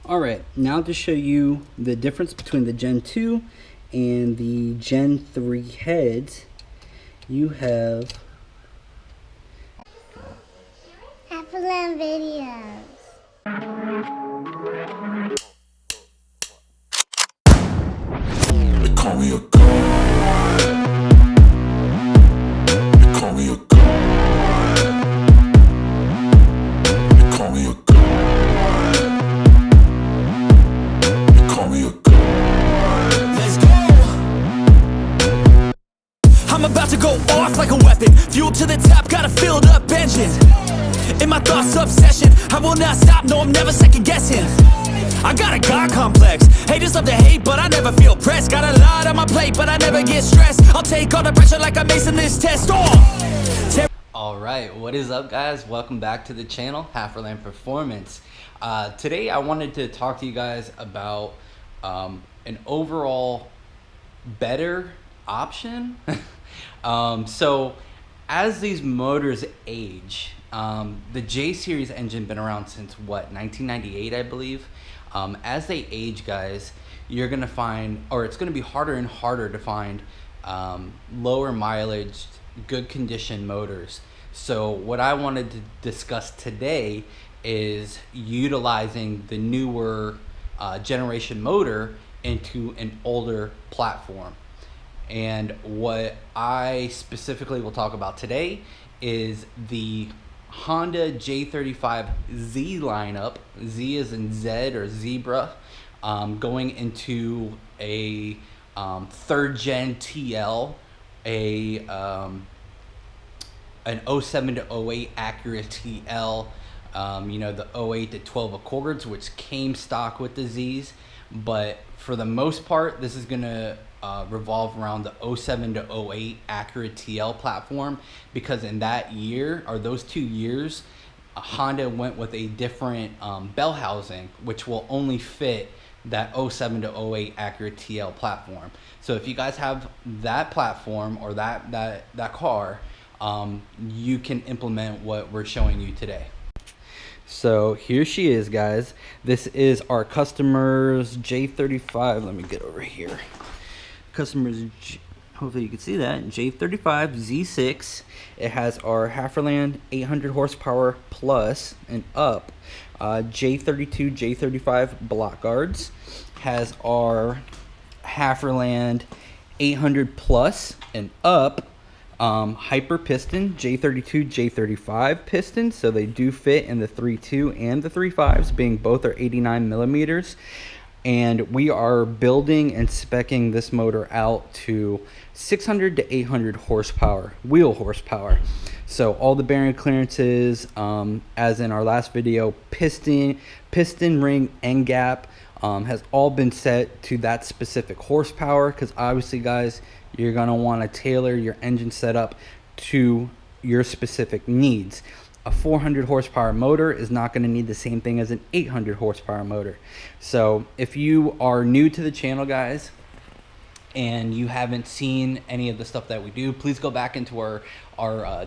Alright, now to show you the difference between the Gen 2 and the Gen 3 heads, you have HalferLand videos. They call me a god. They call me a god. They call me a god. They call me a god. Let's go. I'm about to go off like a weapon. Fuel to the top, got a filled up engine. In my thoughts, obsession. I will not stop, no, I'm never second guessing. I got a God complex. Haters love to hate, but I never feel pressed. Got a lot on my plate, but I never get stressed. I'll take all the pressure like I'm acing this test. Alright, what is up guys? Welcome back to the channel, HalferLand Performance. Today I wanted to talk to you guys about an overall better option. So as these motors age, the J series engine been around since what, 1998 I believe. As they age, guys, you're gonna find, or it's gonna be harder and harder to find lower mileage, good condition motors. So what I wanted to discuss today is utilizing the newer generation motor into an older platform. And what I specifically will talk about today is the Honda J35Z lineup. Z is in Zed or zebra, going into a third gen TL, an 07 to 08 Acura TL, you know, the 08 to 12 Accords, which came stock with the Z's, but for the most part this is gonna revolve around the 07 to 08 Acura TL platform, because in that year, or those 2 years, Honda went with a different bell housing, which will only fit that 07 to 08 Acura TL platform. So if you guys have that platform or that car, you can implement what we're showing you today. So here she is, guys. This is our customer's J35. Let me get over here. Customers, hopefully you can see that, J35z6. It has our HalferLand 800 horsepower plus and up, J32, J35 block guards. Has our HalferLand 800 plus and up hyper piston, J32, J35 pistons, so they do fit in the 3.2 and the 3.5s, being both are 89 millimeters. And we are building and speccing this motor out to 600 to 800 horsepower, wheel horsepower. So all the bearing clearances, as in our last video, piston ring, end gap, has all been set to that specific horsepower, because obviously, guys, you're going to want to tailor your engine setup to your specific needs. A 400 horsepower motor is not going to need the same thing as an 800 horsepower motor. So if you are new to the channel, guys, and you haven't seen any of the stuff that we do, please go back into our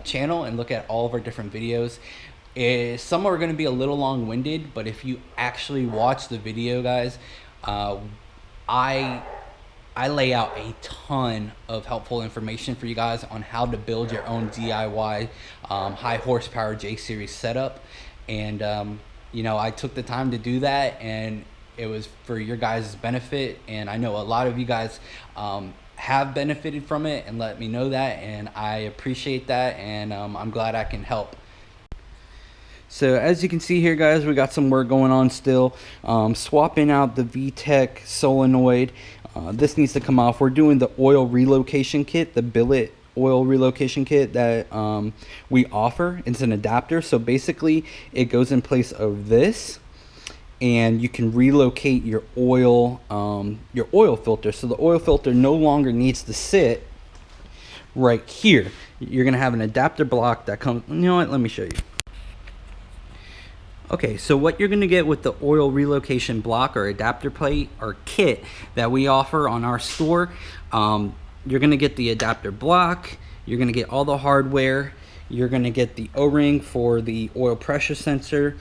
channel and look at all of our different videos. Some are going to be a little long-winded, but if you actually watch the video, guys, I lay out a ton of helpful information for you guys on how to build your own DIY high horsepower J series setup. And you know, I took the time to do that, and it was for your guys' benefit, and I know a lot of you guys have benefited from it and let me know that, and I appreciate that, and I'm glad I can help. So as you can see here, guys, we got some work going on still, swapping out the VTEC solenoid. This needs to come off. We're doing the oil relocation kit, the billet oil relocation kit that we offer. It's an adapter, so basically it goes in place of this, and you can relocate your oil filter. So the oil filter no longer needs to sit right here. You're gonna have an adapter block that comes, you know what, let me show you. Okay, so what you're gonna get with the oil relocation block or adapter plate or kit that we offer on our store, you're gonna get the adapter block, you're gonna get all the hardware, you're gonna get the O-ring for the oil pressure sensor,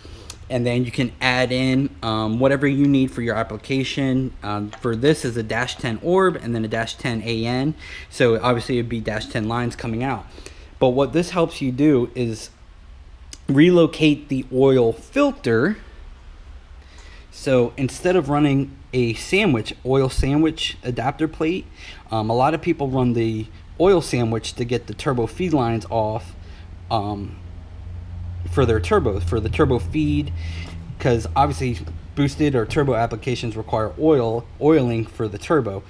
and then you can add in whatever you need for your application. For this is a -10 orb and then a -10 AN, so obviously it'd be -10 lines coming out. But what this helps you do is relocate the oil filter. So instead of running a oil sandwich adapter plate, a lot of people run the oil sandwich to get the turbo feed lines off for their turbos, for the turbo feed, because obviously boosted or turbo applications require oiling for the turbo.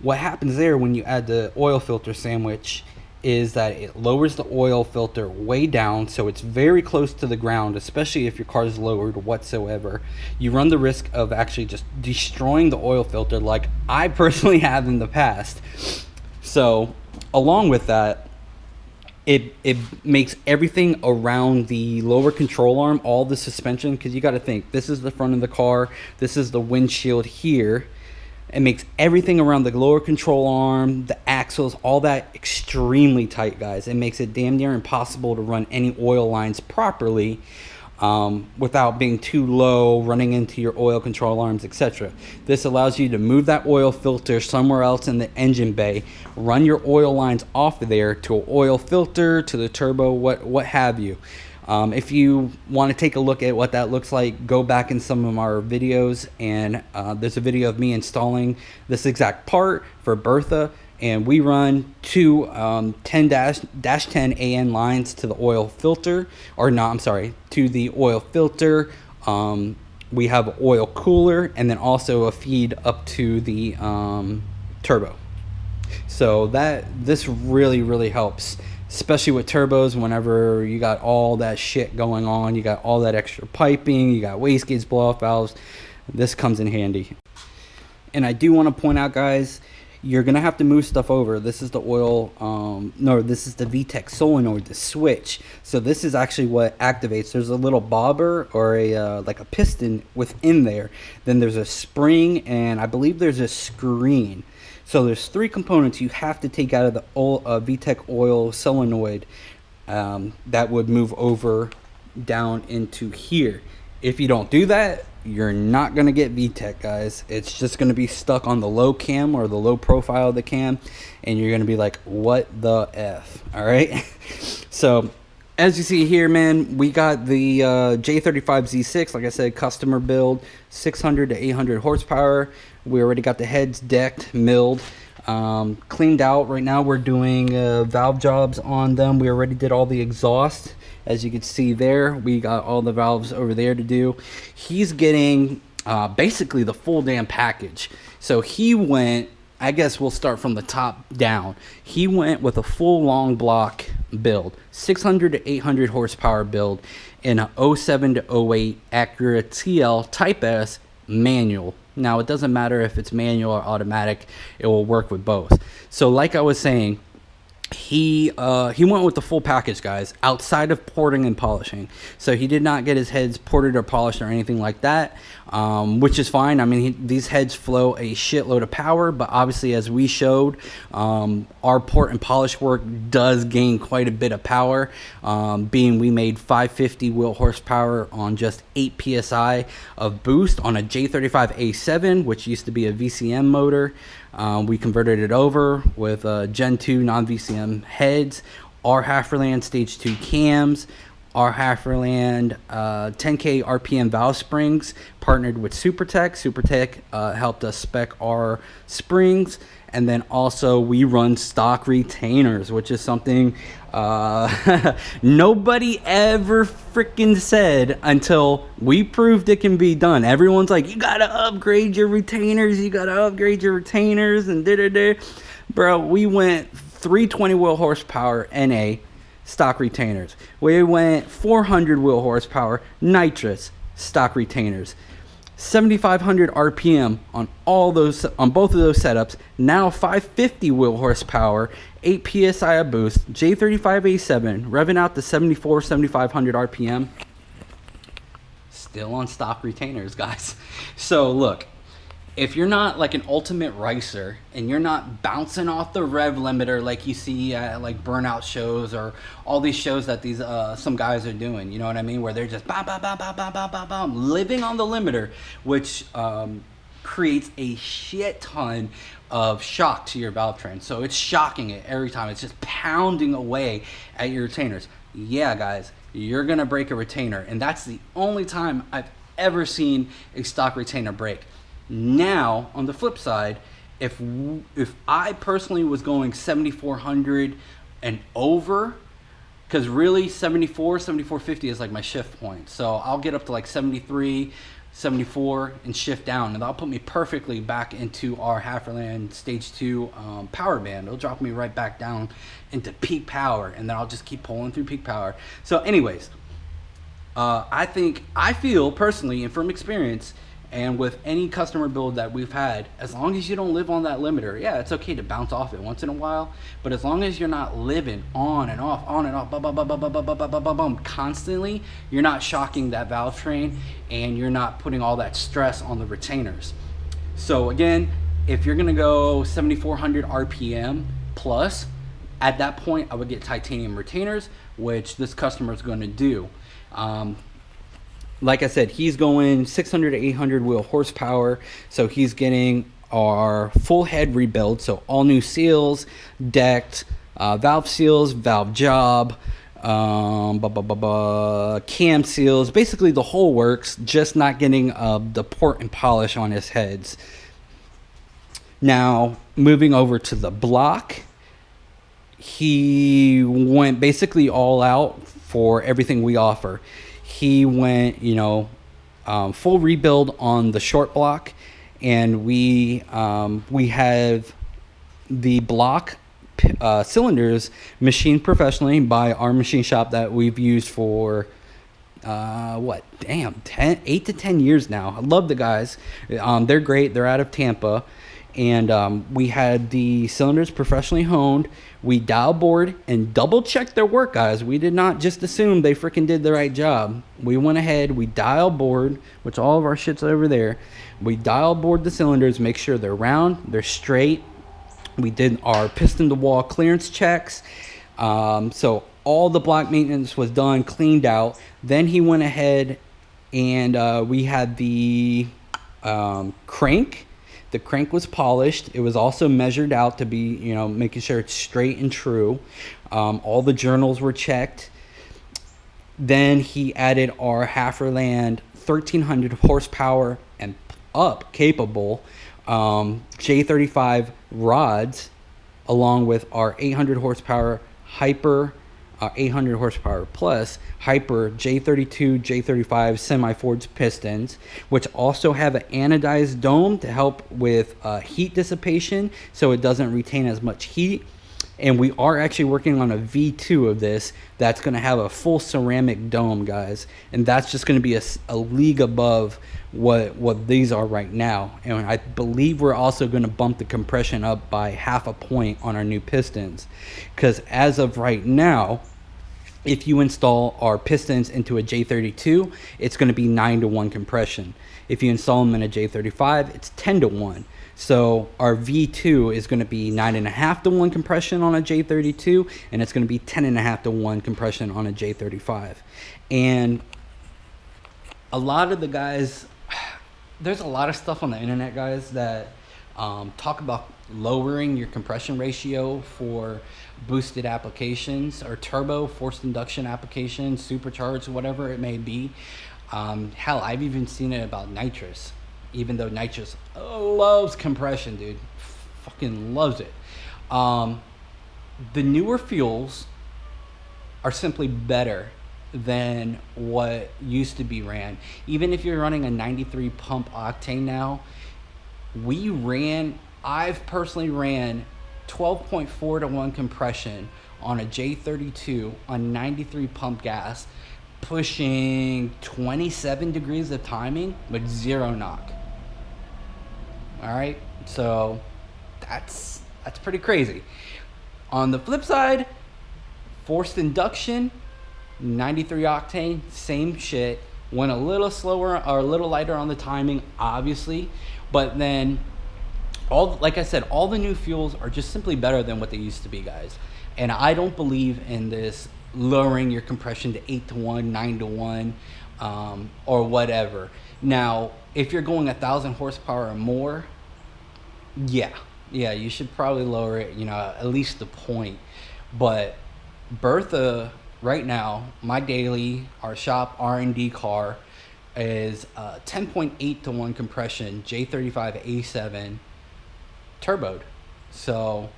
What happens there when you add the oil filter sandwich is that it lowers the oil filter way down, so it's very close to the ground, especially if your car is lowered whatsoever. You run the risk of actually just destroying the oil filter, like I personally have in the past. So along with that, it makes everything around the lower control arm, all the suspension, because you got to think, this is the front of the car, this is the windshield here. It makes everything around the lower control arm, the axles, all that extremely tight, guys. It makes it damn near impossible to run any oil lines properly without being too low, running into your oil control arms, etc. This allows you to move that oil filter somewhere else in the engine bay, run your oil lines off of there to an oil filter, to the turbo, what have you. If you want to take a look at what that looks like, go back in some of our videos, and there's a video of me installing this exact part for Bertha, and we run two 10-10 AN lines to the oil filter, or no, I'm sorry, to the oil filter. We have an oil cooler, and then also a feed up to the turbo. So this really helps, especially with turbos. Whenever you got all that shit going on, you got all that extra piping, you got wastegates, blow-off valves, this comes in handy. And I do want to point out, guys, you're gonna have to move stuff over. This is the oil, this is the VTEC solenoid, the switch. So this is actually what activates. There's a little bobber or a like a piston within there. Then there's a spring, and I believe there's a screen. So there's three components you have to take out of the VTEC oil solenoid that would move over down into here. If you don't do that, you're not going to get VTEC, guys. It's just going to be stuck on the low cam or the low profile of the cam, and you're going to be like, what the F? All right. So as you see here, man, we got the J35z6, like I said, customer build, 600 to 800 horsepower. We already got the heads decked, milled, cleaned out. Right now we're doing valve jobs on them. We already did all the exhaust. As you can see there, we got all the valves over there to do. He's getting basically the full damn package. So he went, I guess we'll start from the top down. He went with a full long block build, 600 to 800 horsepower build in a 07 to 08 Acura TL Type S manual. Now, it doesn't matter if it's manual or automatic, it will work with both. So like I was saying, he went with the full package, guys, outside of porting and polishing. So he did not get his heads ported or polished or anything like that, which is fine. I mean, these heads flow a shitload of power, but obviously, as we showed, our port and polish work does gain quite a bit of power, being we made 550 wheel horsepower on just 8 psi of boost on a J35A7, which used to be a VCM motor. We converted it over with Gen 2 non-VCM heads, our HalferLand Stage 2 cams, our HalferLand 10K RPM valve springs, partnered with SuperTech. SuperTech helped us spec our springs, and then also we run stock retainers, which is something nobody ever freaking said until we proved it can be done. Everyone's like, you gotta upgrade your retainers, and da-da-da. Bro, we went 320 wheel horsepower NA stock retainers. We went 400 wheel horsepower nitrous stock retainers. 7,500 RPM on both of those setups. Now 550 wheel horsepower, 8 psi of boost, J35A7, revving out to 7,500 RPM. Still on stock retainers, guys. So look, if you're not like an ultimate racer and you're not bouncing off the rev limiter like you see at like burnout shows or all these shows that these some guys are doing, you know what I mean, where they're just bam, bam, bam, bam, bam, bam, bam, bam, living on the limiter, which creates a shit ton of shock to your valve train. So it's shocking it every time. It's just pounding away at your retainers. Yeah, guys, you're gonna break a retainer, and that's the only time I've ever seen a stock retainer break. Now, on the flip side, if I personally was going 7400 and over, because really 7450 is like my shift point. So I'll get up to like 73, 74 and shift down, and that'll put me perfectly back into our HalferLand Stage 2 power band. It'll drop me right back down into peak power, and then I'll just keep pulling through peak power. So anyways, I feel personally, and from experience, and with any customer build that we've had, as long as you don't live on that limiter, yeah, it's okay to bounce off it once in a while, but as long as you're not living on and off, constantly, you're not shocking that valve train, and you're not putting all that stress on the retainers. So again, if you're gonna go 7400 RPM plus, at that point, I would get titanium retainers, which this customer is gonna do. Like I said, he's going 600 to 800 wheel horsepower, so he's getting our full head rebuild, so all new seals, decked, valve seals, valve job, cam seals, basically the whole works, just not getting the port and polish on his heads. Now, moving over to the block, he went basically all out for everything we offer. He went, you know, full rebuild on the short block, and we have the block cylinders machined professionally by our machine shop that we've used for 8 to 10 years now. I love the guys. They're great. They're out of Tampa, and we had the cylinders professionally honed. We dial bored and double checked their work, guys. We did not just assume they freaking did the right job. We went ahead, we dial bored, which all of our shit's over there. We dial bored the cylinders, make sure they're round, they're straight. We did our piston to wall clearance checks. So all the block maintenance was done, cleaned out. Then he went ahead and we had the crank. The crank was polished. It was also measured out to be, you know, making sure it's straight and true. All the journals were checked. Then he added our HalferLand 1300 horsepower and up capable J35 rods, along with our 800 horsepower Hyper 800 horsepower plus Hyper J32, J35 semi-forged pistons, which also have an anodized dome to help with heat dissipation, so it doesn't retain as much heat. And we are actually working on a V2 of this that's going to have a full ceramic dome, guys, and that's just going to be a league above what these are right now. And I believe we're also going to bump the compression up by 0.5 point on our new pistons, because as of right now, if you install our pistons into a J32, it's going to be 9-to-1 compression. If you install them in a J35, it's 10-to-1. So our V2 is going to be 9.5-to-1 compression on a J32, and it's going to be 10.5-to-1 compression on a J35. And a lot of the guys, there's a lot of stuff on the internet, guys, that talk about lowering your compression ratio for boosted applications or turbo forced induction applications, supercharged, whatever it may be. Hell, I've even seen it about nitrous, even though nitrous loves compression, dude, fucking loves it. The newer fuels are simply better than what used to be ran. Even if you're running a 93 pump octane now, I've personally ran 12.4-to-1 compression on a J32 on 93 pump gas, pushing 27 degrees of timing with 0 knock. All right, so that's pretty crazy. On the flip side, forced induction, 93 octane, same shit, went a little slower or a little lighter on the timing, obviously, but then like I said, all the new fuels are just simply better than what they used to be, guys. And I don't believe in this lowering your compression to 8-to-1, 9-to-1, or whatever. Now, if you're going 1,000 horsepower or more, yeah, you should probably lower it, at least a point. But Bertha, right now, my daily, our shop R&D car is 10.8-to-1 compression, J35z6 turboed. So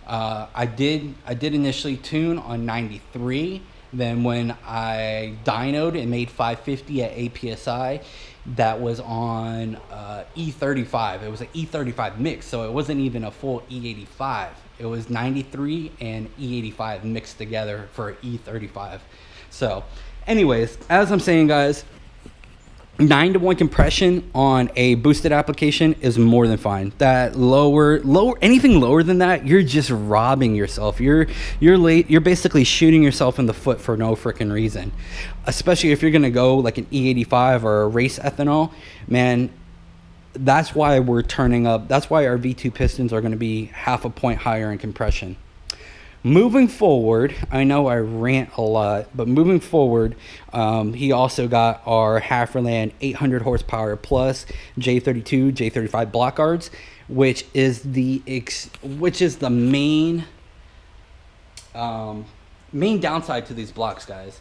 I did initially tune on 93. Then when I dynoed and made 550 at APSI, that was on E35. It was an E35 mix, so it wasn't even a full E85. It was 93 and E85 mixed together for E35. So anyways, as I'm saying, guys, 9-to-1 compression on a boosted application is more than fine. That lower, anything lower than that, you're just robbing yourself. You're basically shooting yourself in the foot for no freaking reason. Especially if you're gonna go like an E85 or a race ethanol, man. That's why we're turning up. That's why our V2 pistons are gonna be half a point higher in compression. Moving forward, I know I rant a lot, but moving forward, he also got our HalferLand 800 horsepower plus J32, J35 block guards, which is the main downside to these blocks, guys.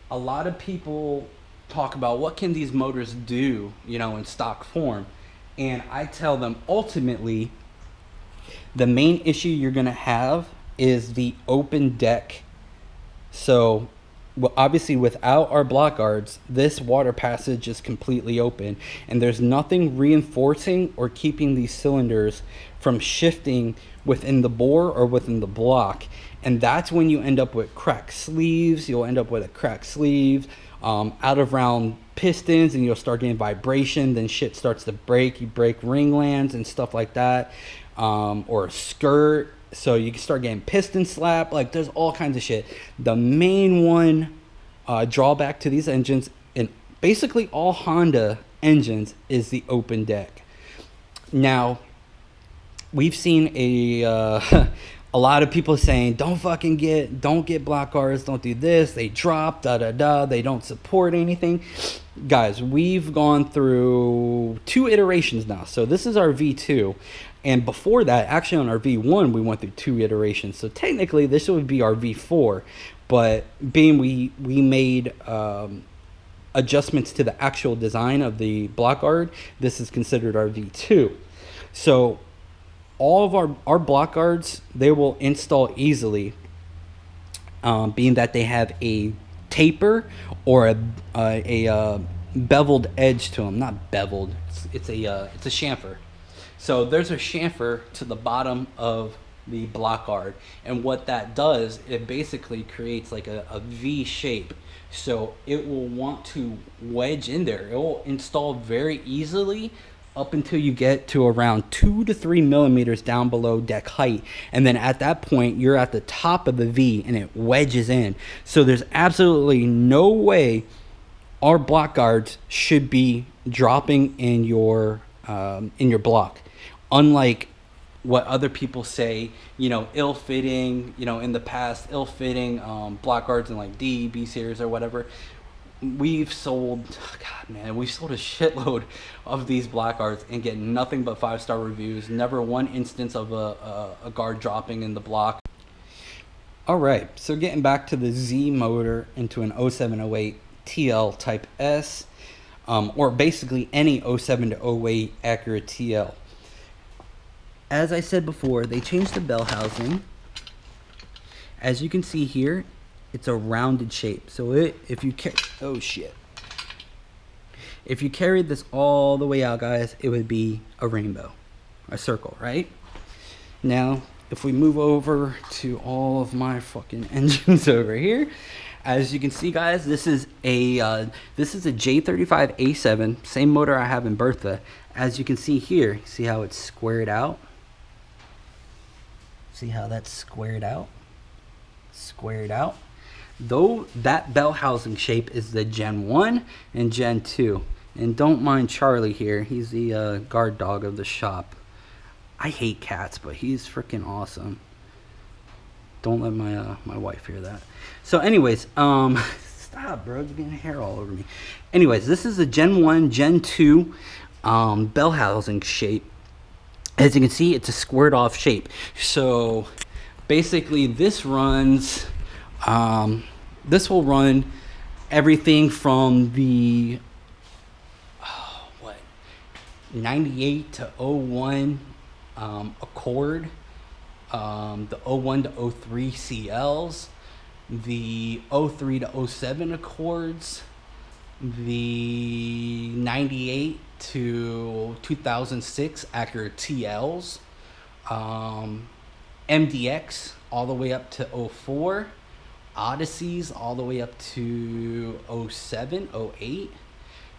A lot of people talk about what can these motors do, in stock form, and I tell them ultimately the main issue you're gonna have is the open deck. So obviously without our block guards, this water passage is completely open, and there's nothing reinforcing or keeping these cylinders from shifting within the bore or within the block. And that's when you end up with cracked sleeves. You'll end up with a cracked sleeve, out of round pistons, and you'll start getting vibration. Then shit starts to break. You break ring lands and stuff like that, or a skirt. So you can start getting piston slap. Like, there's all kinds of shit. The main one drawback to these engines, and basically all Honda engines, is the open deck. Now, we've seen a lot of people saying, don't get block guards, don't do this, they drop, they don't support anything. Guys, we've gone through 2 iterations now. So this is our V2. And before that, actually on our V1, we went through 2 iterations. So technically, this would be our V4. But being we made adjustments to the actual design of the block guard, this is considered our V2. So all of our block guards, they will install easily, being that they have a taper or a beveled edge to them. Not beveled, it's a chamfer. So there's a chamfer to the bottom of the block guard, and what that does, it basically creates like a V shape. So it will want to wedge in there. It will install very easily up until you get to around 2 to 3 millimeters down below deck height, and then at that point you're at the top of the V and it wedges in. So there's absolutely no way our block guards should be dropping in your block. Unlike what other people say, ill-fitting, in the past, ill-fitting block guards in like D, B series or whatever. We've sold a shitload of these block guards and get nothing but 5-star reviews. Never one instance of a guard dropping in the block. All right, so getting back to the Z motor into an 0708 TL Type S, or basically any 07 to 08 Acura TL. As I said before, they changed the bell housing. As you can see here, it's a rounded shape. So if you carried this all the way out, guys, it would be a rainbow, a circle, right? Now, if we move over to all of my fucking engines over here, as you can see, guys, this is a J35z6, same motor I have in Bertha. As you can see here, see how it's squared out? See how that's squared out? Squared out. Though that bell housing shape is the Gen 1 and Gen 2. And don't mind Charlie here. He's the guard dog of the shop. I hate cats, but he's freaking awesome. Don't let my wife hear that. So anyways, stop, bro. You're getting hair all over me. Anyways, this is a Gen 1, Gen 2 bell housing shape. As you can see, it's a squared off shape. So basically this runs, this will run everything from the 98 to 01 Accord, the 01 to 03 CLs, the 03 to 07 Accords, the 98 to 2006 Acura TLs, MDX all the way up to 04, Odysseys all the way up to 07, 08.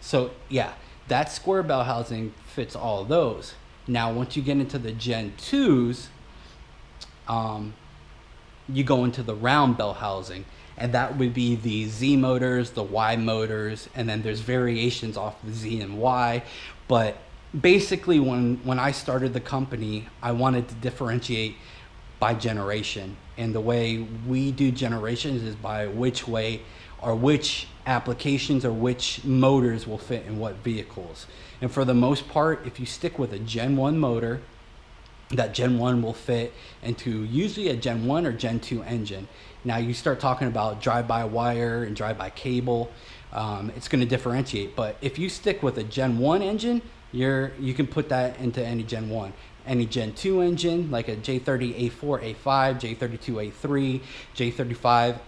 So yeah, that square bell housing fits all of those. Now once you get into the Gen 2s, you go into the round bell housing, and that would be the Z motors, the Y motors, and then there's variations off the Z and Y. But basically when I started the company, I wanted to differentiate by generation, and the way we do generations is by which way or which applications or which motors will fit in what vehicles. And for the most part, if you stick with a Gen 1 motor, that Gen 1 will fit into usually a Gen 1 or Gen 2 engine. Now you start talking about drive-by-wire and drive-by-cable, it's going to differentiate. But if you stick with a Gen 1 engine, you can put that into any Gen 1. Any Gen 2 engine, like a J30 A4, A5, J32 A3, J35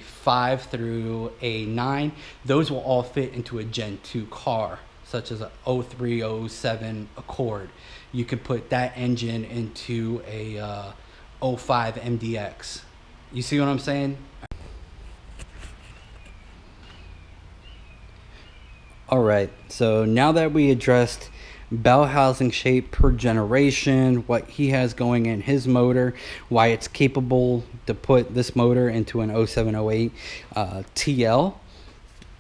A5 through A9, those will all fit into a Gen 2 car, such as a 03, 07 Accord. You could put that engine into a 05 MDX. You see what I'm saying? All right, so now that we addressed bell housing shape per generation, what he has going in his motor, why it's capable to put this motor into an 0708 TL,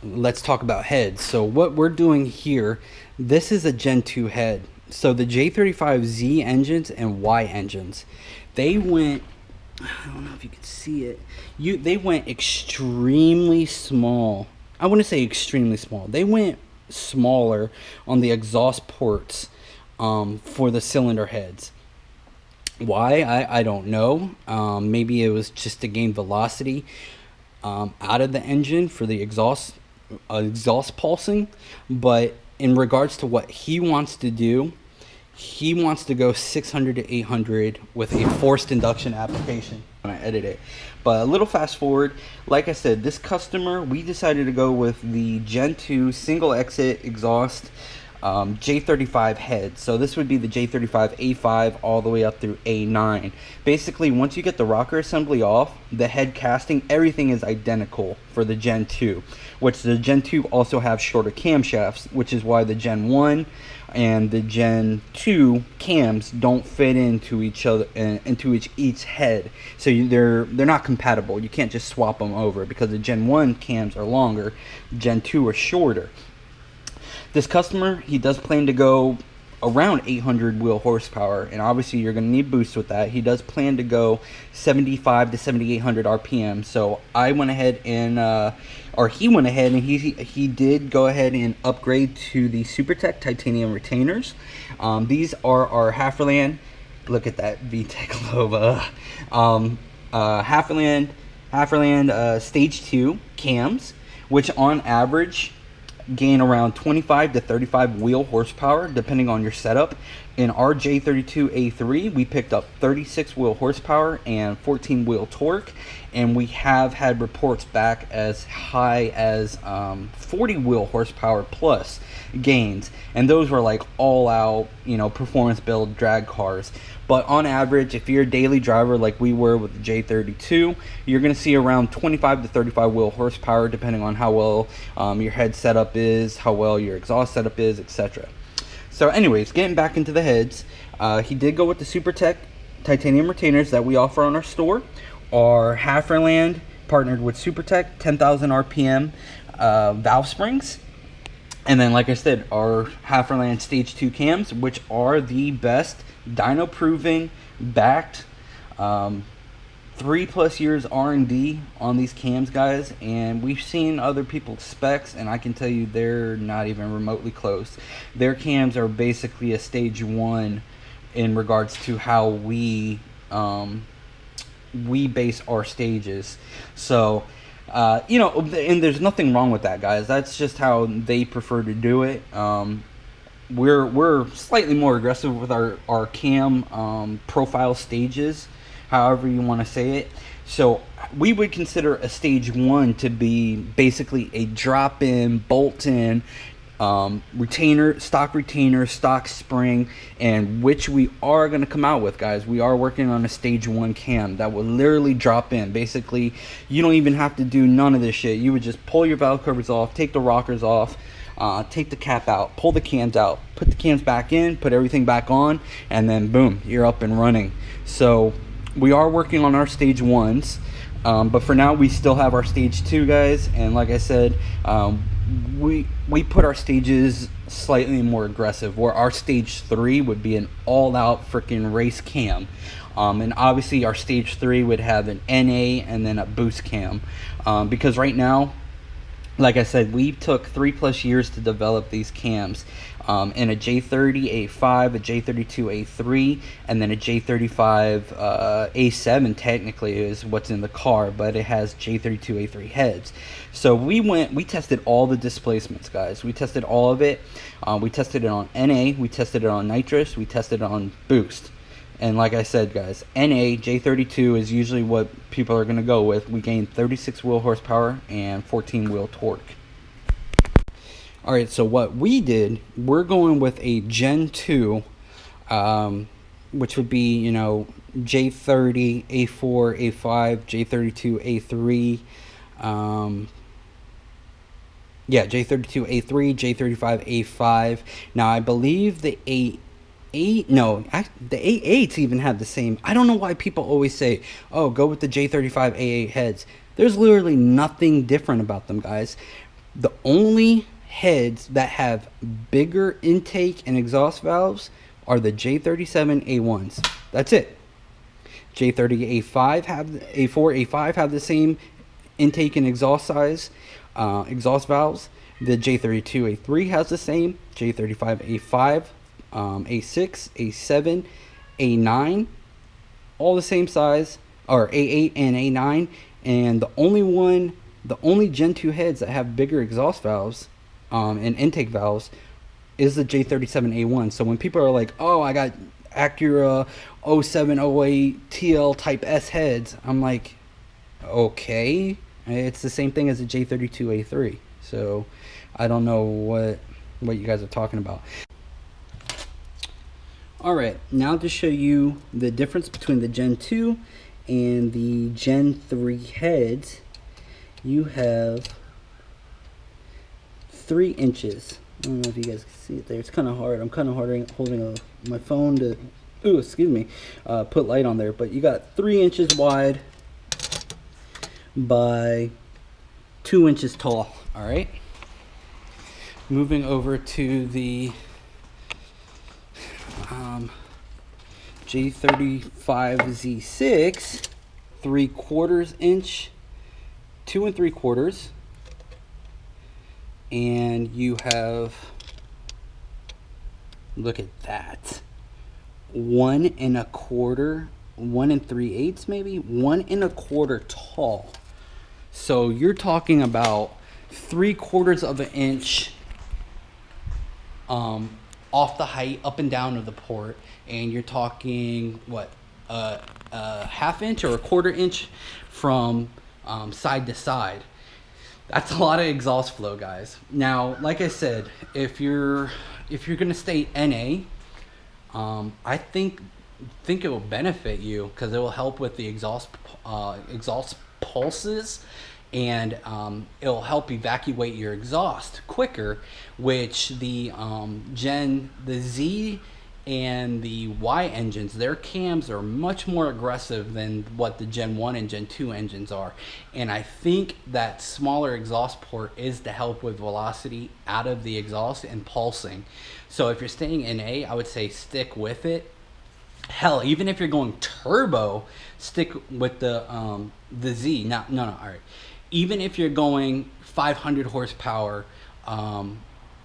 let's talk about heads. So what we're doing here, this is a Gen 2 head. So the J35Z engines and Y engines, they went, I don't know if you can see it, they went extremely small. I wouldn't say extremely small. They went smaller on the exhaust ports for the cylinder heads. Why? I don't know. Maybe it was just to gain velocity out of the engine for the exhaust pulsing. But in regards to what he wants to do, he wants to go 600 to 800 with a forced induction application when I edit it. But a little fast forward, like I said, this customer, we decided to go with the Gen 2 single exit exhaust J35 head. So this would be the J35 A5 all the way up through A9. Basically, once you get the rocker assembly off, the head casting, everything is identical for the Gen 2, which the Gen 2 also have shorter camshafts, which is why the Gen 1 and the Gen 2 cams don't fit into each other, into each head. So they're not compatible. You can't just swap them over because the Gen 1 cams are longer, Gen 2 are shorter. This customer, he does plan to go around 800 wheel horsepower, and obviously you're going to need boost with that. He does plan to go 75 to 7800 RPM. So I went ahead and or he went ahead and he did go ahead and upgrade to the SuperTech titanium retainers. These are our HalferLand. Look at that VTech logo. HalferLand stage 2 cams, which on average gain around 25 to 35 wheel horsepower depending on your setup. In our J32 A3, we picked up 36 wheel horsepower and 14 wheel torque, and we have had reports back as high as 40 wheel horsepower plus gains, and those were like all out, you know, performance build drag cars. But on average, if you're a daily driver like we were with the J32, you're going to see around 25 to 35 wheel horsepower depending on how well your head setup is, how well your exhaust setup is, etc. So anyways, getting back into the heads, he did go with the SuperTech titanium retainers that we offer on our store, our HalferLand partnered with SuperTech 10,000 RPM valve springs. And then, like I said, our HalferLand Stage 2 cams, which are the best dyno proving, backed, 3+ years R&D on these cams, guys. And we've seen other people's specs, and I can tell you they're not even remotely close. Their cams are basically a Stage 1 in regards to how we base our stages. So you know, and there's nothing wrong with that, guys. That's just how they prefer to do it. We're slightly more aggressive with our cam profile stages, however you want to say it. So we would consider a Stage 1 to be basically a drop-in, bolt-in retainer, stock spring, and which we are going to come out with, guys. We are working on a Stage 1 cam that will literally drop in. Basically, you don't even have to do none of this shit. You would just pull your valve covers off, take the rockers off, take the cap out, pull the cams out, put the cams back in, put everything back on, and then boom, you're up and running. So we are working on our Stage 1s, but for now we still have our Stage 2, guys. And like I said, we put our stages slightly more aggressive, where our Stage 3 would be an all-out freaking race cam, and obviously our Stage 3 would have an NA and then a boost cam, because right now, like I said, we took 3+ years to develop these cams, in a J30 A5, a J32 A3, and then a J35 A7 technically is what's in the car, but it has J32 A3 heads. So we tested all the displacements, guys. We tested all of it. We tested it on NA, we tested it on nitrous, we tested it on boost. And like I said, guys, NA J32 is usually what people are going to go with. We gain 36 wheel horsepower and 14 wheel torque. Alright, so what we did, we're going with a Gen 2, which would be, you know, J30, A4, A5, J32, A3, yeah, J32, A3, J35, A5. Now, I believe the the A8s even have the same. I don't know why people always say, oh, go with the J35 A8 heads. There's literally nothing different about them, guys. The only heads that have bigger intake and exhaust valves are the J37 A1s. That's it. J30 A5 have A4 A5 have the same intake and exhaust size, exhaust valves. The J32 A3 has the same. J35 A5, A6, A7, A9, all the same size, or A8 and A9. And the only Gen 2 heads that have bigger exhaust valves and intake valves is the J37A1. So when people are like, oh, I got Acura 07, 08 TL Type S heads, I'm like, okay, it's the same thing as the J32A3. So I don't know what you guys are talking about. Alright, now to show you the difference between the Gen 2 and the Gen 3 heads, you have 3 inches. I don't know if you guys can see it there. It's kind of hard. I'm kind of holding my phone to, put light on there. But you got 3 inches wide by 2 inches tall. All right. Moving over to the J35z6, 3/4 inch, 2 3/4. And you have, look at that, 1 1/4, 1 3/8 maybe, 1 1/4 tall. So you're talking about 3/4 of an inch off the height, up and down of the port, and you're talking what, a 1/2 inch or a 1/4 inch from side to side. That's a lot of exhaust flow, guys. Now, like I said, if you're gonna stay NA, I think it will benefit you because it will help with the exhaust pulses, and it'll help evacuate your exhaust quicker, which the Z and the Y engines, their cams are much more aggressive than what the Gen 1 and Gen 2 engines are. And I think that smaller exhaust port is to help with velocity out of the exhaust and pulsing. So if you're staying in A, I would say stick with it. Hell, even if you're going turbo, stick with the Z. No, all right. Even if you're going 500 horsepower,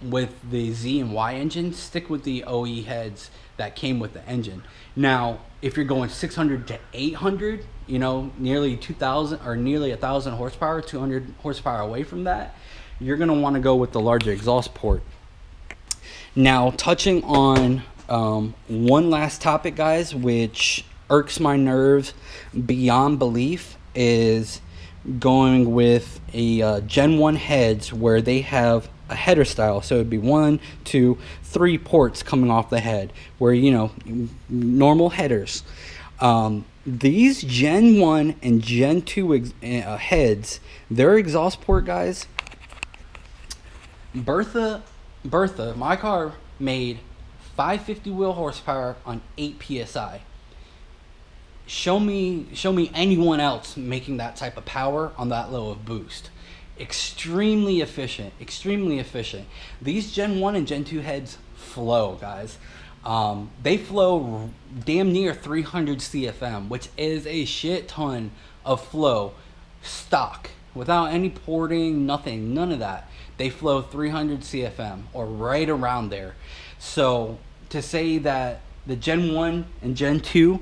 with the Z and Y engine, stick with the OE heads that came with the engine. Now, if you're going 600 to 800, you know, nearly 2,000 or nearly 1,000 horsepower, 200 horsepower away from that, you're going to want to go with the larger exhaust port. Now, touching on one last topic, guys, which irks my nerves beyond belief, is going with a Gen 1 heads where they have a header style. So it'd be 1, 2, 3 ports coming off the head, where, you know, normal headers. These Gen 1 and Gen 2 heads, their exhaust port, guys, Bertha, my car made 550 wheel horsepower on 8 psi. Show me anyone else making that type of power on that low of boost. Extremely efficient, extremely efficient. These Gen 1 and Gen 2 heads flow, guys. They flow damn near 300 CFM, which is a shit ton of flow stock without any porting, nothing, none of that. They flow 300 CFM or right around there. So to say that the Gen 1 and Gen 2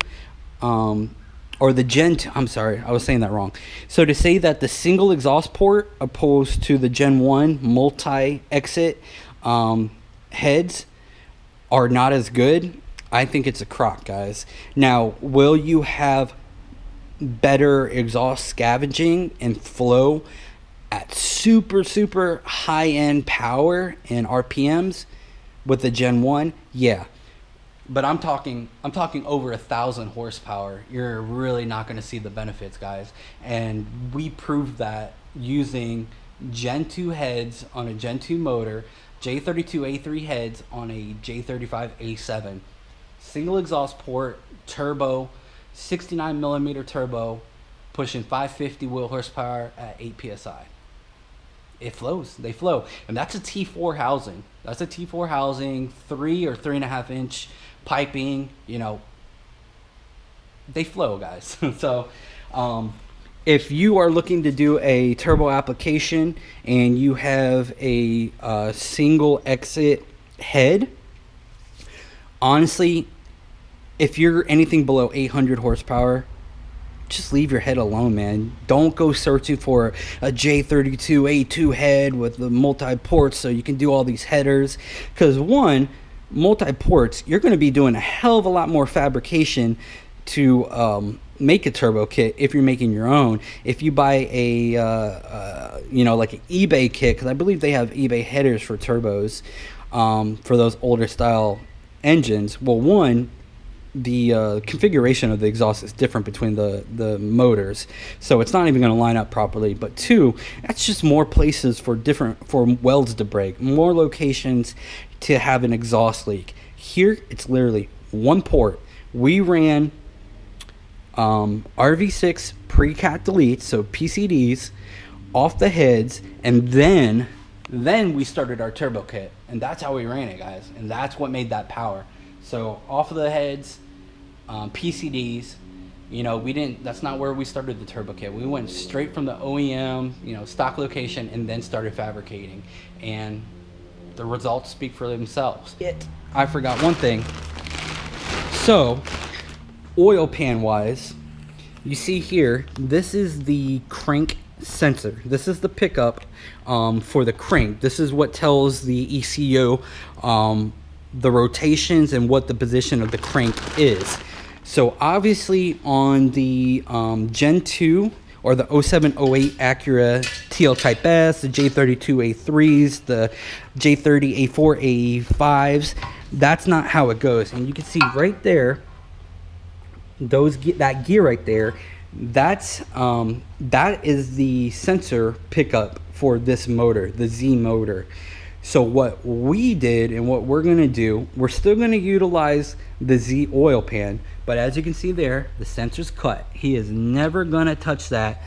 or the Gen 2, I'm sorry, I was saying that wrong. So to say that the single exhaust port opposed to the Gen 1 multi-exit heads are not as good, I think it's a crock, guys. Now, will you have better exhaust scavenging and flow at super high-end power and RPMs with the Gen 1? Yeah. But I'm talking over 1,000 horsepower. You're really not going to see the benefits, guys. And we proved that using Gen 2 heads on a Gen 2 motor, J32A3 heads on a J35A7. Single exhaust port, turbo, 69 millimeter turbo, pushing 550 wheel horsepower at 8 psi. It flows. They flow. And that's a T4 housing. That's a T4 housing, 3 or 3.5 inch piping, you know, they flow, guys. So if you are looking to do a turbo application and you have a single exit head, honestly, if you're anything below 800 horsepower, just leave your head alone, man. Don't go searching for a J32A2 head with the multi-ports so you can do all these headers, because one, multi-ports, you're going to be doing a hell of a lot more fabrication to make a turbo kit if you're making your own. If you buy a you know, like an eBay kit, because I believe they have eBay headers for turbos for those older style engines. Well, one, the configuration of the exhaust is different between the motors, so it's not even going to line up properly. But two, that's just more places for welds to break, more locations to have an exhaust leak. Here it's literally one port. We ran RV6 pre-cat deletes, so PCDs, off the heads, and then we started our turbo kit, and that's how we ran it, guys, and that's what made that power. So off of the heads, PCDs, you know, that's not where we started the turbo kit. We went straight from the OEM, you know, stock location, and then started fabricating, and the results speak for themselves. I forgot one thing. So oil pan wise, you see here, this is the crank sensor. This is the pickup for the crank. This is what tells the ECU the rotations and what the position of the crank is. So obviously on the Gen 2 or the 0708 Acura TL Type S, the J32A3s, the J30A4A5s, that's not how it goes. And you can see right there, that gear right there, that is the sensor pickup for this motor, the Z motor. So what we did and what we're going to do, we're still going to utilize the Z oil pan, but as you can see there, the sensor's cut. He is never going to touch that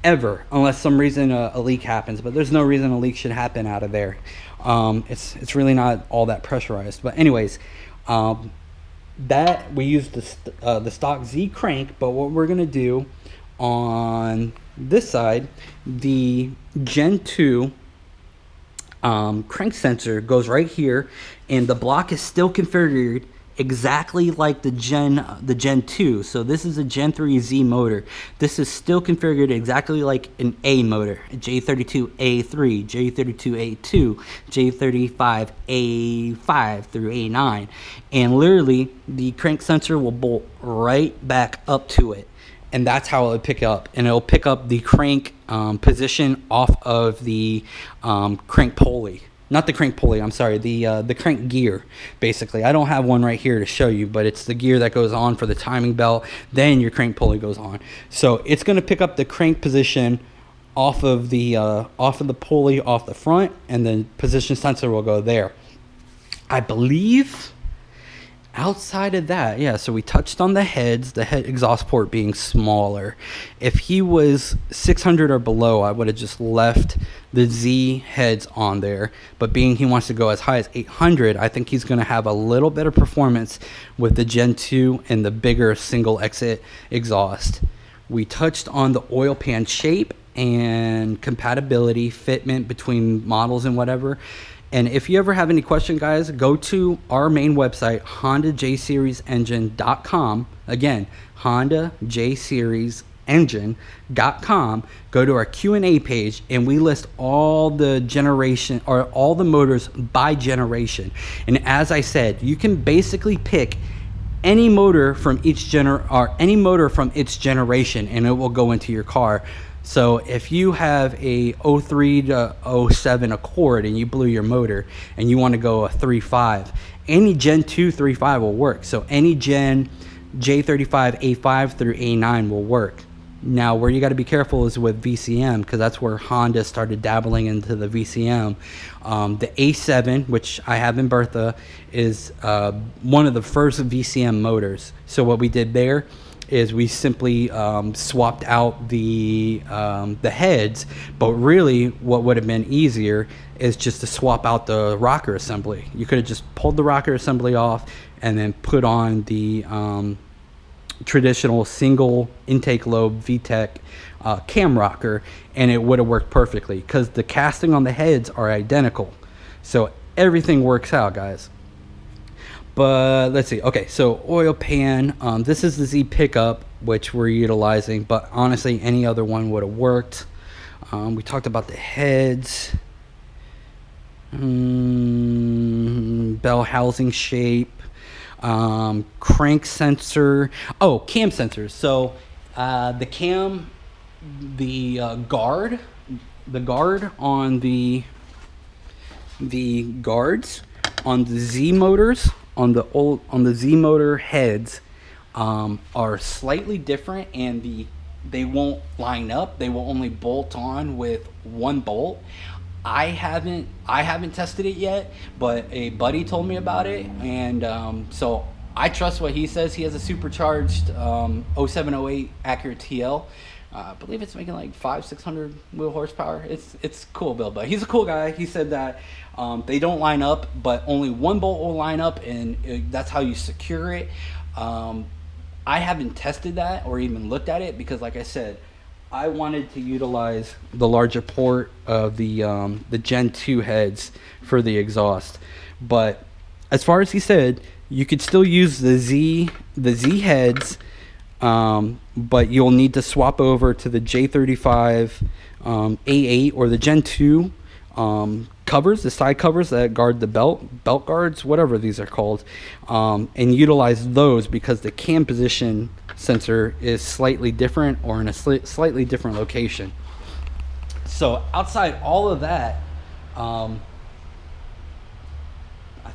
ever, unless some reason a leak happens, but there's no reason a leak should happen out of there. It's really not all that pressurized. But anyways, that we use the stock Z crank, but what we're going to do on this side, the Gen 2 crank sensor goes right here, and the block is still configured exactly like the Gen 2. So this is a Gen 3 Z motor. This is still configured exactly like an A motor, J32A3, J32A2, J35A5 through A9, and literally the crank sensor will bolt right back up to it, and that's how it'll pick up. And it'll pick up the crank position off of the crank pulley. Not the crank pulley, I'm sorry, the crank gear, basically. I don't have one right here to show you, but it's the gear that goes on for the timing belt, then your crank pulley goes on. So it's going to pick up the crank position off of the pulley off the front, and the position sensor will go there. I believe outside of that, yeah, so we touched on the heads, the head exhaust port being smaller. If he was 600 or below, I would have just left the Z heads on there, but being he wants to go as high as 800, I think he's going to have a little better performance with the Gen 2 and the bigger single exit exhaust. We touched on the oil pan shape and compatibility, fitment between models and whatever. And if you ever have any question, guys, go to our main website, HondaJSeriesEngine.com. Again, HondaJSeriesEngine.com. Go to our Q&A page, and we list all the generation, or all the motors by generation. And as I said, you can basically pick any motor from its generation, and it will go into your car. So if you have a 03 to 07 Accord and you blew your motor and you want to go a 3.5, any Gen 2 3.5 will work. So any Gen J35 A5 through A9 will work. Now, where you got to be careful is with VCM, because that's where Honda started dabbling into the VCM. The A7, which I have in Bertha, is one of the first VCM motors. So what we did there is we simply swapped out the heads, but really what would have been easier is just to swap out the rocker assembly. You could have just pulled the rocker assembly off and then put on the traditional single intake lobe VTEC cam rocker, and it would have worked perfectly, because the casting on the heads are identical. So everything works out, guys. But let's see. Okay, so oil pan. This is the Z pickup, which we're utilizing, but honestly, any other one would have worked. We talked about the heads, bell housing shape, crank sensor. Oh, cam sensors. So the cam, the guard on the guards on the Z motors, on the Z motor heads, are slightly different, and they won't line up. They will only bolt on with one bolt. I haven't tested it yet, but a buddy told me about it, and so I trust what he says. He has a supercharged 0708 Acura TL. I believe it's making like 500-600 wheel horsepower. It's cool build, but he's a cool guy. He said that they don't line up, but only one bolt will line up, and that's how you secure it. I haven't tested that or even looked at it, because like I said, I wanted to utilize the larger port of the Gen 2 heads for the exhaust. But as far as he said, you could still use the Z heads, but you'll need to swap over to the J35 A8 or the Gen 2 covers, the side covers that guard the belt guards, whatever these are called, and utilize those, because the cam position sensor is slightly different, or in a slightly different location. So outside all of that, I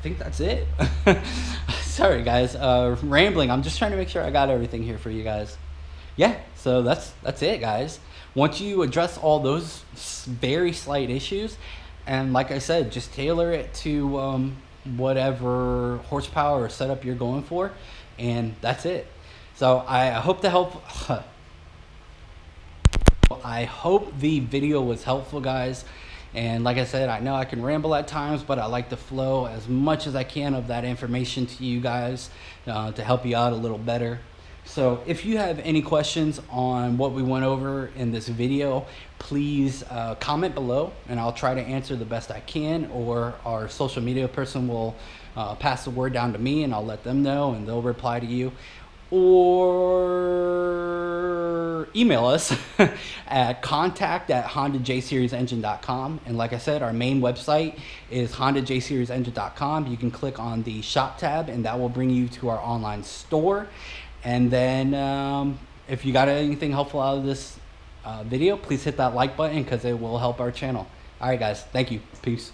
think that's it. Sorry guys, rambling. I'm just trying to make sure I got everything here for you guys. Yeah, so that's it, guys. Once you address all those very slight issues, And like I said, just tailor it to whatever horsepower or setup you're going for, and that's it. So I hope to help. I hope the video was helpful, guys. And like I said, I know I can ramble at times, but I like to flow as much as I can of that information to you guys to help you out a little better. So if you have any questions on what we went over in this video, please comment below and I'll try to answer the best I can, or our social media person will pass the word down to me and I'll let them know and they'll reply to you. Or email us at contact@HondaJSeriesEngine.com. And like I said, our main website is HondaJSeriesEngine.com. You can click on the shop tab and that will bring you to our online store. And then if you got anything helpful out of this video, please hit that like button because it will help our channel. All right, guys. Thank you. Peace.